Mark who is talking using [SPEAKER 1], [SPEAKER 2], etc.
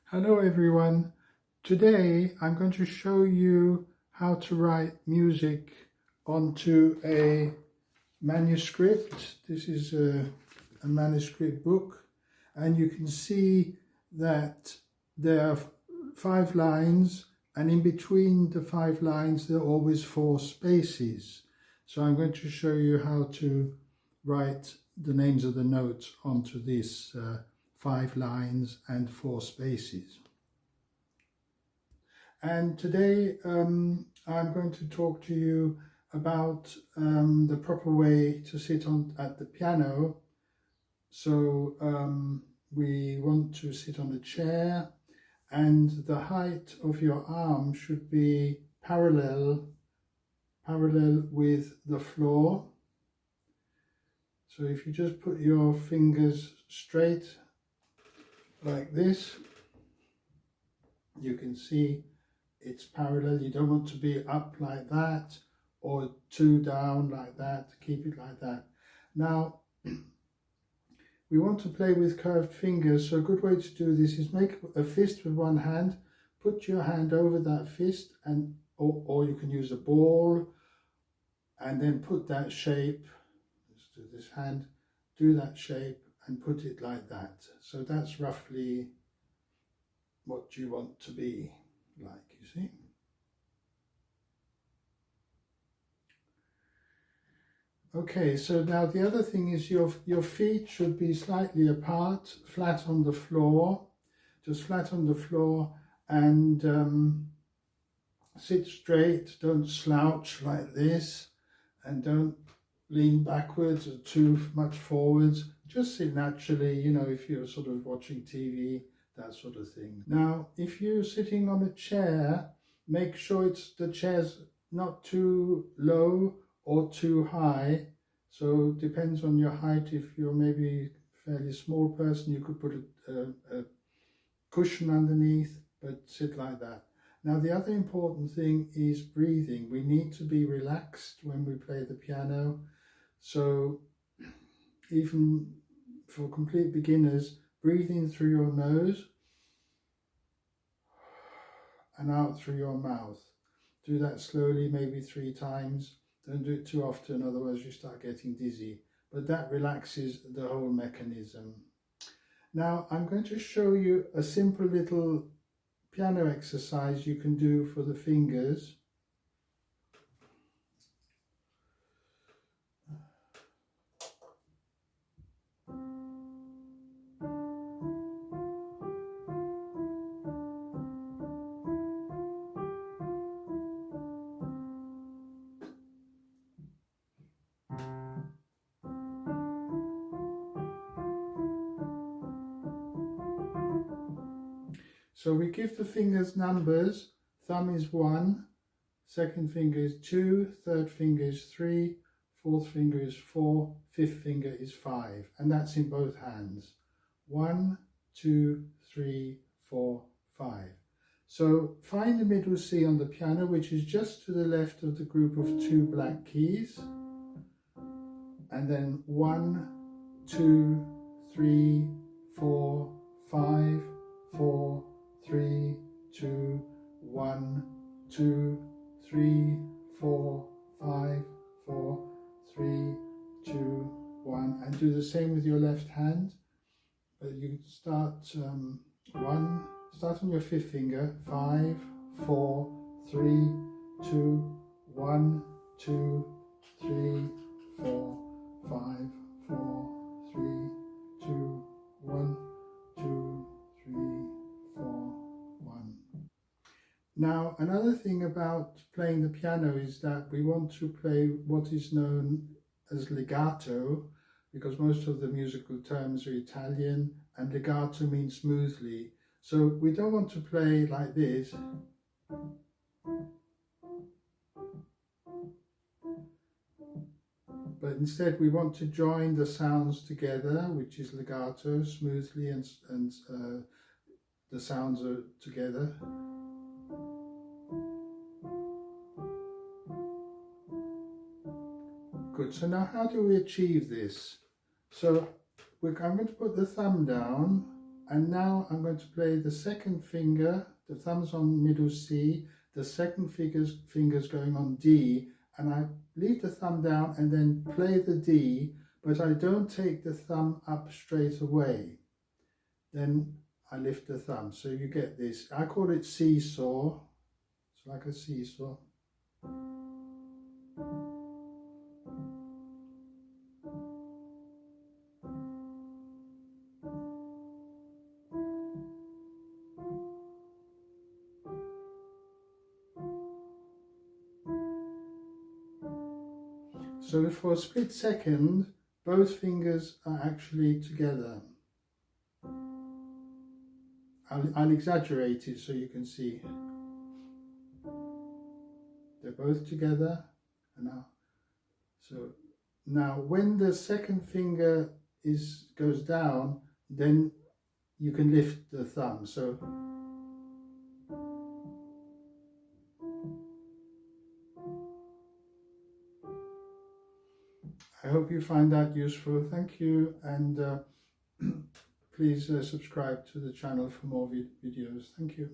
[SPEAKER 1] Hello everyone. Today I'm going to show you how to write music onto a manuscript. This is a manuscript book, and you can see that there are 5 lines, and in between the 5 lines there are always 4 spaces. So I'm going to show you how to write the names of the notes onto this 5 lines and 4 spaces. And today I'm going to talk to you about the proper way to sit at the piano. So we want to sit on a chair, and the height of your arm should be parallel with the floor. So if you just put your fingers straight like this, you can see it's parallel. You don't want to be up like that or 2 down like that. Keep it like that. Now we want to play with curved fingers, so a good way to do this is make a fist with one hand, put your hand over that fist, and or you can use a ball, and then put that shape. Let's do this hand, do that shape and put it like that. So that's roughly what you want to be like, you see. Okay, so now the other thing is your feet should be slightly apart, flat on the floor, just flat on the floor, and sit straight. Don't slouch like this, and don't lean backwards or too much forwards. Just sit naturally, you know, if you're sort of watching TV, that sort of thing. Now, if you're sitting on a chair, make sure the chair's not too low or too high. So it depends on your height. If you're maybe a fairly small person, you could put a cushion underneath, but sit like that. Now the other important thing is breathing. We need to be relaxed when we play the piano. So even for complete beginners, breathe in through your nose and out through your mouth. Do that slowly, maybe 3 times. Don't do it too often, otherwise you start getting dizzy. But that relaxes the whole mechanism. Now I'm going to show you a simple little piano exercise you can do for the fingers. So we give the fingers numbers. Thumb is 1, second finger is 2, third finger is 3, fourth finger is 4, fifth finger is 5, and that's in both hands. 1, 2, 3, 4, 5. So find the middle C on the piano, which is just to the left of the group of 2 black keys, and then 1, 2, 3, 4, 5, 4, 3, 2, 1, 2, 3, 4, 5, 4, 3, 2, 1, and do the same with your left hand. But you start start on your 5th finger, 5, 4, 3, 2, 1, 2, 3, 4, 5, 4, 3, 2, 1, 2, 3, 4, 1. Now, another thing about playing the piano is that we want to play what is known as legato, because most of the musical terms are Italian, and legato means smoothly. So we don't want to play like this. But instead we want to join the sounds together, which is legato, smoothly, and the sounds are together. Good, so now how do we achieve this? So I'm going to put the thumb down And now I'm going to play the second finger, the thumb's on middle C, the second finger's going on D, and I leave the thumb down and then play the D, but I don't take the thumb up straight away. Then I lift the thumb, so you get this. I call it seesaw. It's like a seesaw. So for a split second, both fingers are actually together. I'll exaggerate it so you can see. They're both together. And now when the second finger goes down, then you can lift the thumb. So I hope you find that useful. Thank you, and please subscribe to the channel for more videos. Thank you.